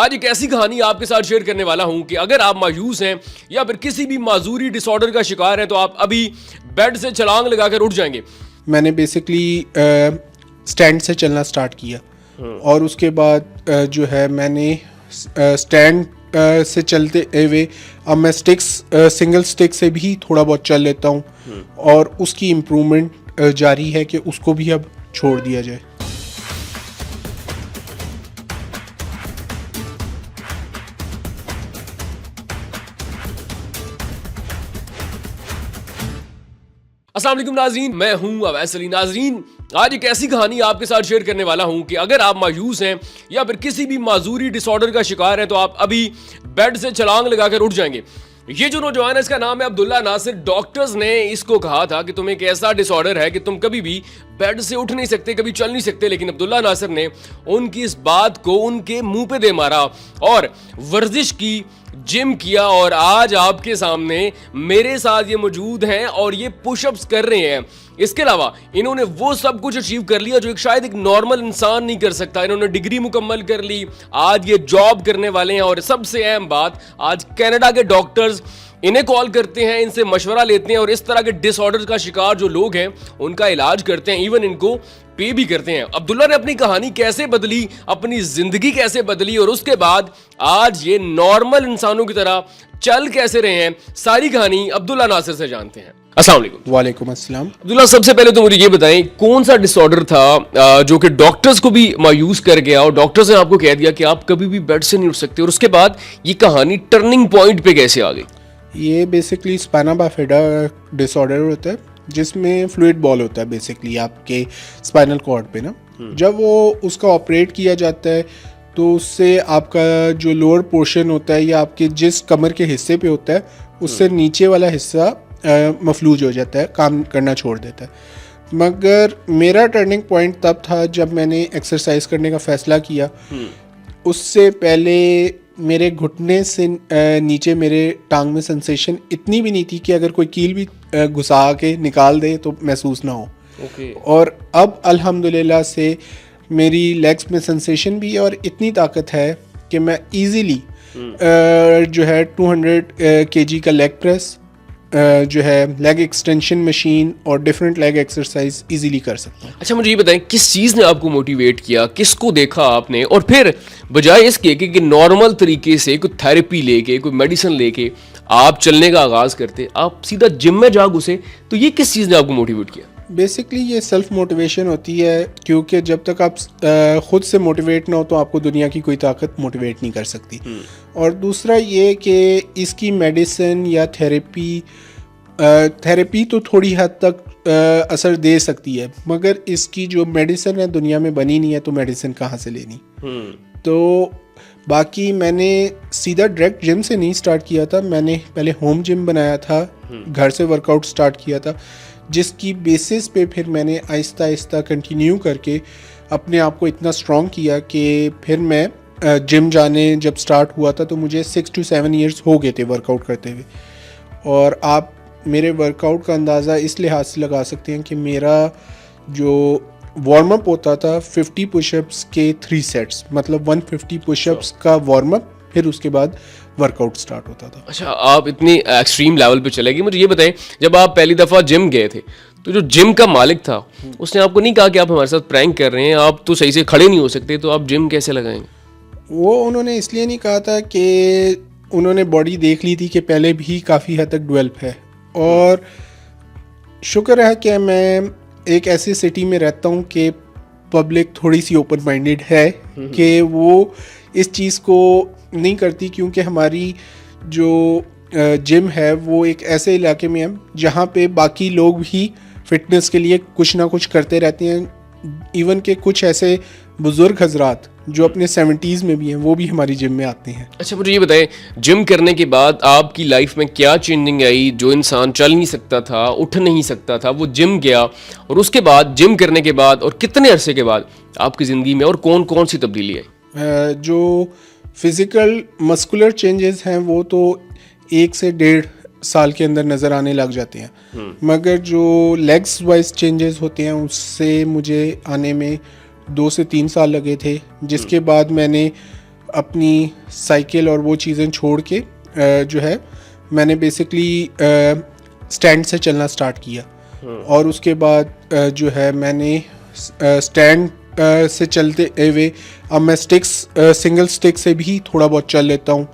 आज एक ऐसी कहानी आपके साथ शेयर करने वाला हूं कि अगर आप मायूस हैं या फिर किसी भी माजूरी डिसऑर्डर का शिकार हैं तो आप अभी बेड से छलांग लगाकर उठ जाएंगे। मैंने बेसिकली स्टैंड से चलना स्टार्ट किया और उसके बाद जो है मैंने स्टैंड से चलते हुए अब मैं सिंगल स्टिक से भी थोड़ा बहुत चल लेता हूँ और उसकी इम्प्रूवमेंट जारी है कि उसको भी अब छोड़ दिया जाए। अस्सलाम वालेकुम नाज़रीन, मैं हूं अवैस अली। नाज़रीन, आज एक ऐसी कहानी आपके साथ शेयर करने वाला हूं कि अगर आप मायूस हैं या फिर किसी भी माजूरी डिसऑर्डर का शिकार हैं तो आप अभी बेड से छलांग लगाकर उठ जाएंगे। ये जो नौजवान है इसका नाम है अब्दुल्ला नासिर। डॉक्टर्स ने इसको कहा था कि तुम्हें एक ऐसा डिसऑर्डर है कि तुम कभी भी बेड से उठ नहीं सकते, कभी चल नहीं सकते, लेकिन अब्दुल्ला नासिर ने उनकी इस बात को उनके मुंह पे दे मारा और वर्जिश की, जिम किया और आज आपके सामने मेरे साथ ये मौजूद हैं और ये पुशअप्स कर रहे हैं। इसके अलावा इन्होंने वो सब कुछ अचीव कर लिया जो एक शायद एक नॉर्मल इंसान नहीं कर सकता। इन्होंने डिग्री मुकम्मल कर ली, आज ये जॉब करने वाले हैं और सबसे अहम बात, आज कनाडा के डॉक्टर्स इन्हें कॉल करते हैं, इनसे मशवरा लेते हैं और इस तरह के डिसऑर्डर का शिकार जो लोग हैं उनका इलाज करते हैं, इवन इनको पे भी करते हैं। अब्दुल्ला ने अपनी कहानी कैसे बदली, अपनी जिंदगी कैसे बदली और उसके बाद आज ये नॉर्मल इंसानों की तरह चल कैसे रहे हैं, सारी कहानी अब्दुल्ला नासिर से जानते हैं। अस्सलाम वालेकुम। वालेकुम अस्सलाम। अब्दुल्ला, सबसे पहले तो मुझे ये बताएं कौन सा डिसऑर्डर था जो कि डॉक्टर्स को भी मायूस कर गया और डॉक्टर्स ने आपको कह दिया कि आप कभी भी बेड से नहीं उठ सकते, और उसके बाद ये कहानी टर्निंग पॉइंट पे कैसे आ गई? ये बेसिकली स्पाइना बाइफिडा डिसऑर्डर होता है जिसमें फ्लूइड बॉल होता है बेसिकली आपके स्पाइनल कॉर्ड पे ना। जब वो उसका ऑपरेट किया जाता है तो उससे आपका जो लोअर पोर्शन होता है या आपके जिस कमर के हिस्से पे होता है उससे नीचे वाला हिस्सा मफलूज हो जाता है, काम करना छोड़ देता है। मगर मेरा टर्निंग पॉइंट तब था जब मैंने एक्सरसाइज करने का फैसला किया। उससे पहले मेरे घुटने से नीचे मेरे टांग में सेंसेशन इतनी भी नहीं थी कि अगर कोई कील भी घुसा के निकाल दे तो महसूस ना हो। और अब अल्हम्दुलिल्लाह से मेरी लेग्स में सेंसेशन भी है और इतनी ताकत है कि मैं इजीली जो है 200 kg का लेग प्रेस, जो है लेग एक्सटेंशन मशीन और डिफरेंट लेग एक्सरसाइज इजीली कर सकता हूँ। अच्छा, मुझे ये बताएं किस चीज़ ने आपको मोटिवेट किया, किसको देखा आपने और फिर बजाय इसके कि नॉर्मल तरीके से कोई थेरेपी लेके, कोई मेडिसिन लेके आप चलने का आगाज़ करते, आप सीधा जिम में जा घुसे, तो ये किस चीज़ ने आपको मोटिवेट किया? बेसिकली ये सेल्फ मोटिवेशन होती है, क्योंकि जब तक आप खुद से मोटिवेट ना हो तो आपको दुनिया की कोई ताकत मोटिवेट नहीं कर सकती। और दूसरा ये कि इसकी मेडिसिन या थेरेपी तो थोड़ी हद तक असर दे सकती है, मगर इसकी जो मेडिसिन है दुनिया में बनी नहीं है, तो मेडिसिन कहाँ से लेनी। तो बाकी मैंने सीधा डायरेक्ट जिम से नहीं स्टार्ट किया था, मैंने पहले होम जिम बनाया था, घर से वर्कआउट स्टार्ट किया था, जिसकी बेसिस पे फिर मैंने आहिस्ता आहिस्ता कंटिन्यू करके अपने आप को इतना स्ट्रॉन्ग किया कि फिर मैं जिम जाने जब स्टार्ट हुआ था तो मुझे 6 to 7 years हो गए थे वर्कआउट करते हुए। और आप मेरे वर्कआउट का अंदाज़ा इस लिहाज से लगा सकते हैं कि मेरा जो वार्म अप होता था 50 पुशअप्स के 3 सेट्स, मतलब 150 पुशअप्स का वार्म अप, फिर उसके बाद वर्कआउट स्टार्ट होता था। अच्छा, आप इतनी एक्सट्रीम लेवल पे चले गए। मुझे ये बताएं, जब आप पहली दफ़ा जिम गए थे तो जो जिम का मालिक था उसने आपको नहीं कहा कि आप हमारे साथ प्रैंक कर रहे हैं, आप तो सही से खड़े नहीं हो सकते, तो आप जिम कैसे लगाएंगे? वो उन्होंने इसलिए नहीं कहा था कि उन्होंने बॉडी देख ली थी कि पहले भी काफ़ी हद तक डेवलप है, और शुक्र है कि मैं एक ऐसी सिटी में रहता हूँ कि पब्लिक थोड़ी सी ओपन माइंडेड है कि वो इस चीज़ को नहीं करती, क्योंकि हमारी जो जिम है वो एक ऐसे इलाके में है जहाँ पे बाकी लोग भी फिटनेस के लिए कुछ ना कुछ करते रहते हैं। इवन के कुछ ऐसे बुज़ुर्ग हजरात जो अपने 70s में भी हैं वो भी हमारी जिम में आते हैं। अच्छा, मुझे ये बताएं, जिम करने के बाद आपकी लाइफ में क्या चेंजिंग आई? जो इंसान चल नहीं सकता था, उठ नहीं सकता था, वो जिम गया, और उसके बाद जिम करने के बाद और कितने अरसे के बाद आपकी ज़िंदगी में और कौन कौन सी तब्दीली आई? जो फिज़िकल मस्कुलर चेंजेस हैं वो तो 1 से 1.5 साल के अंदर नज़र आने लग जाते हैं, मगर जो लेग्स वाइज चेंजेस होते हैं उससे मुझे आने में 2 से 3 साल लगे थे, जिसके बाद मैंने अपनी साइकिल और वो चीज़ें छोड़ के जो है मैंने बेसिकली स्टैंड से चलना स्टार्ट किया। और उसके बाद जो है मैंने स्टैंड से चलते हुए अब मैं सिंगल स्टिक से भी थोड़ा बहुत चल लेता हूँ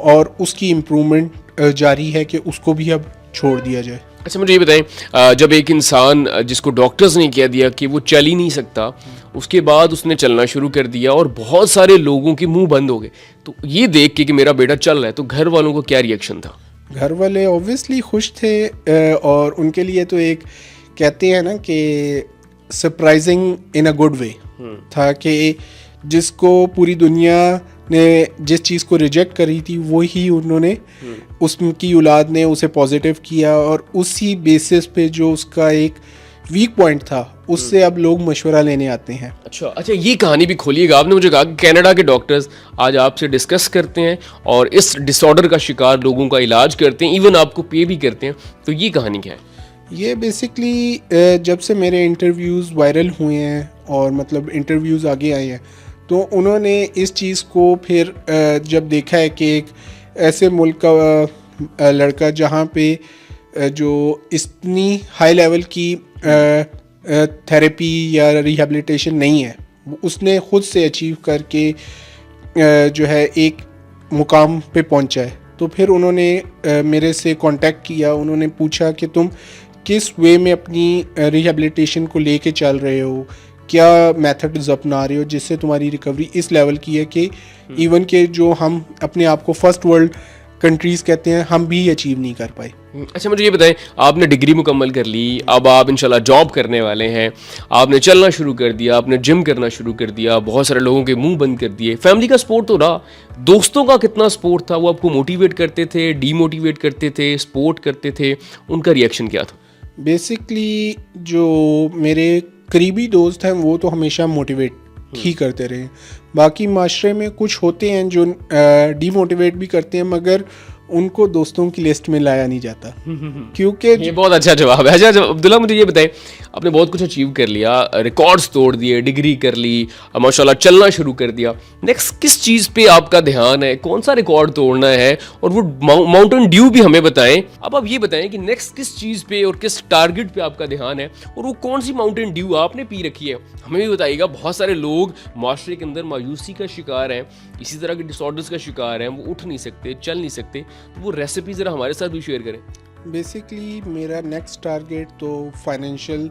और उसकी इम्प्रूवमेंट जारी है कि उसको भी अब छोड़ दिया जाए। अच्छा मुझे ये बताएं, जब एक इंसान जिसको डॉक्टर्स ने कह दिया कि वो चल ही नहीं सकता, उसके बाद उसने चलना शुरू कर दिया और बहुत सारे लोगों के मुंह बंद हो गए, तो ये देख के कि मेरा बेटा चल रहा है, तो घर वालों को क्या रिएक्शन था? घर वाले ऑब्वियसली खुश थे और उनके लिए तो एक कहते हैं ना कि surprising in a good way था कि जिसको पूरी दुनिया ने जिस चीज़ को रिजेक्ट करी थी वही उन्होंने उसकी औलाद ने उसे पॉजिटिव किया और उसी बेसिस पे जो उसका एक वीक पॉइंट था उससे अब लोग मशवरा लेने आते हैं। अच्छा, ये कहानी भी खोलिएगा। आपने मुझे कहा कि कनाडा के डॉक्टर्स आज आपसे डिस्कस करते हैं और इस डिसऑर्डर का शिकार लोगों का इलाज करते हैं, इवन आपको पे भी करते हैं, तो ये कहानी क्या है? ये बेसिकली जब से मेरे इंटरव्यूज़ वायरल हुए हैं और मतलब इंटरव्यूज़ आगे आए हैं, तो उन्होंने इस चीज़ को फिर जब देखा है कि एक ऐसे मुल्क का लड़का जहाँ पे जो इतनी हाई लेवल की थेरेपी या रिहैबिलिटेशन नहीं है, उसने ख़ुद से अचीव करके जो है एक मुकाम पे पहुंचा है, तो फिर उन्होंने मेरे से कांटेक्ट किया। उन्होंने पूछा कि तुम किस वे में अपनी रिहैबिलिटेशन को लेके चल रहे हो, क्या मेथड्स अपना रहे हो जिससे तुम्हारी रिकवरी इस लेवल की है कि इवन के जो हम अपने आप को फर्स्ट वर्ल्ड कंट्रीज़ कहते हैं हम भी अचीव नहीं कर पाए। अच्छा मुझे ये बताएं, आपने डिग्री मुकम्मल कर ली, अब आप इंशाल्लाह जॉब करने वाले हैं, आपने चलना शुरू कर दिया, आपने जिम करना शुरू कर दिया, बहुत सारे लोगों के मुंह बंद कर दिए, फैमिली का सपोर्ट तो रहा, दोस्तों का कितना सपोर्ट था? वो आपको मोटिवेट करते थे, डीमोटिवेट करते थे, सपोर्ट करते थे, उनका रिएक्शन क्या था? बेसिकली जो मेरे करीबी दोस्त हैं वो तो हमेशा मोटिवेट ही करते रहे। बाकी माशरे में कुछ होते हैं जो डीमोटिवेट भी करते हैं, मगर उनको दोस्तों की लिस्ट में लाया नहीं जाता क्योंकि ये बहुत अच्छा जवाब है। अच्छा अब्दुल्ला मुझे ये बताएं, आपने बहुत कुछ अचीव कर लिया, रिकॉर्ड्स तोड़ दिए, डिग्री कर ली, माशाल्लाह चलना शुरू कर दिया, नेक्स्ट किस चीज़ पे आपका ध्यान है, कौन सा रिकॉर्ड तोड़ना है? और वो माउंटेन ड्यू भी हमें बताएं। अब आप ये बताएं कि नेक्स्ट किस चीज़ पे और किस टारगेट पे आपका ध्यान है और वो कौन सी माउंटेन ड्यू आपने पी रखी है, हमें भी बताइएगा। बहुत सारे लोग माशरे के अंदर मायूसी का शिकार हैं, इसी तरह के डिसऑर्डर्स का शिकार हैं, वो उठ नहीं सकते, चल नहीं सकते, तो वो रेसिपी ज़रा हमारे साथ भी शेयर करें। बेसिकली मेरा नेक्स्ट टारगेट तो फाइनेंशियल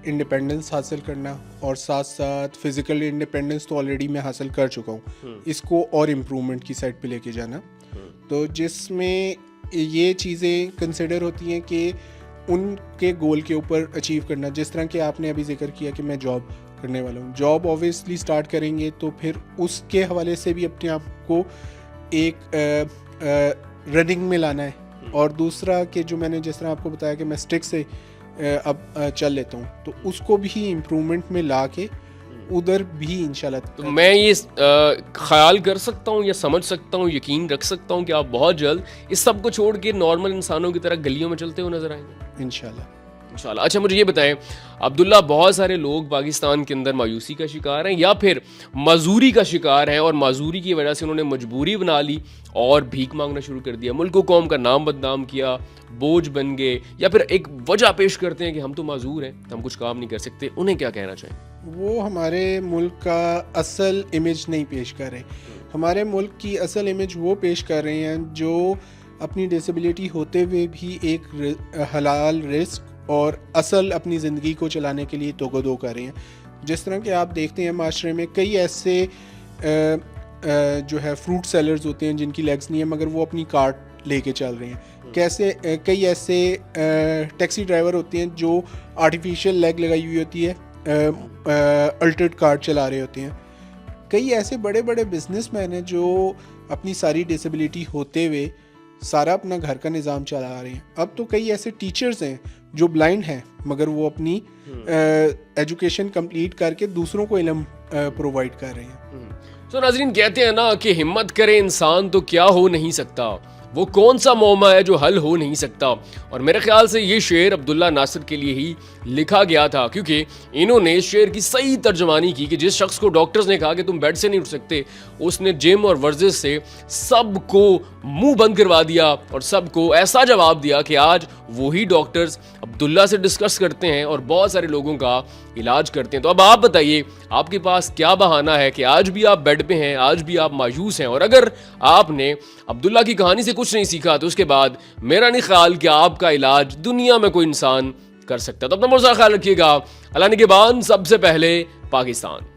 इंडिपेंडेंस हासिल करना और साथ साथ फिज़िकल इंडिपेंडेंस तो ऑलरेडी मैं हासिल कर चुका हूँ, इसको और इम्प्रूवमेंट की साइड पे लेके जाना। तो जिसमें ये चीज़ें कंसिडर होती हैं कि उनके गोल के ऊपर अचीव करना, जिस तरह कि आपने अभी जिक्र किया कि मैं जॉब करने वाला हूँ, जॉब ऑब्वियसली स्टार्ट करेंगे तो फिर उसके हवाले से भी अपने आप को एक रनिंग में लाना है। और दूसरा कि जो मैंने जिस तरह आपको बताया कि मैं स्टिक से अब चल लेता हूँ, तो उसको भी इम्प्रूवमेंट में ला के उधर भी इंशाल्लाह। तो मैं ये ख्याल कर सकता हूँ या समझ सकता हूँ, यकीन रख सकता हूँ कि आप बहुत जल्द इस सब को छोड़ के नॉर्मल इंसानों की तरह गलियों में चलते हुए नजर आएंगे इंशाल्लाह। अच्छा मुझे ये बताएं अब्दुल्ला, बहुत सारे लोग पाकिस्तान के अंदर मायूसी का शिकार हैं या फिर मजदूरी का शिकार हैं और मजदूरी की वजह से उन्होंने मजबूरी बना ली और भीख मांगना शुरू कर दिया, मुल्क कौम का नाम बदनाम किया, बोझ बन गए, या फिर एक वजह पेश करते हैं कि हम तो माजूर हैं, हम कुछ काम नहीं कर सकते। उन्हें क्या कहना चाहिए? वो हमारे मुल्क का असल इमेज नहीं पेश कर रहे। हमारे मुल्क की असल इमेज वो पेश कर रहे हैं जो अपनी डिसेबिलिटी होते हुए भी एक हलाल रिस्क और असल अपनी ज़िंदगी को चलाने के लिए तोगदो कर रहे हैं। जिस तरह के आप देखते हैं माशरे में कई ऐसे जो है फ्रूट सेलर्स होते हैं जिनकी लेग्स नहीं है मगर वो अपनी कार्ट लेके चल रहे हैं। कैसे कई ऐसे टैक्सी ड्राइवर होते हैं जो आर्टिफिशियल लेग लगाई हुई होती है, अल्टर्ड कार्ट चला रहे होते हैं। कई ऐसे बड़े बड़े बिजनेसमैन हैं जो अपनी सारी डिसेबिलिटी होते हुए सारा अपना घर का निज़ाम चला रहे हैं। अब तो कई ऐसे टीचर्स हैं जो ब्लाइंड हैं मगर वो अपनी एजुकेशन कंप्लीट करके दूसरों को इल्म प्रोवाइड कर रहे हैं। तो नाज़रीन, कहते हैं ना कि हिम्मत करे इंसान तो क्या हो नहीं सकता, वो कौन सा मौमा है जो हल हो नहीं सकता। और मेरे ख्याल से ये शेर अब्दुल्ला नासिर के लिए ही लिखा गया था, क्योंकि इन्होंने शेर की सही तर्जमानी की कि जिस शख्स को डॉक्टर्स ने कहा कि तुम बेड से नहीं उठ सकते, उसने जिम और वर्जिश से सबको मुंह बंद करवा दिया और सबको ऐसा जवाब दिया कि आज वही डॉक्टर्स अब्दुल्ला से डिस्कस करते हैं और बहुत सारे लोगों का इलाज करते हैं। तो अब आप बताइए, आपके पास क्या बहाना है कि आज भी आप बेड पे हैं, आज भी आप मायूस हैं? और अगर आपने अब्दुल्ला की कहानी से कुछ नहीं सीखा तो उसके बाद मेरा नहीं ख्याल कि आपका इलाज दुनिया में कोई इंसान कर सकता है। तो अपना बहुत सारा ख्याल रखिएगा। अल्लाह निगहबान, सबसे पहले पाकिस्तान।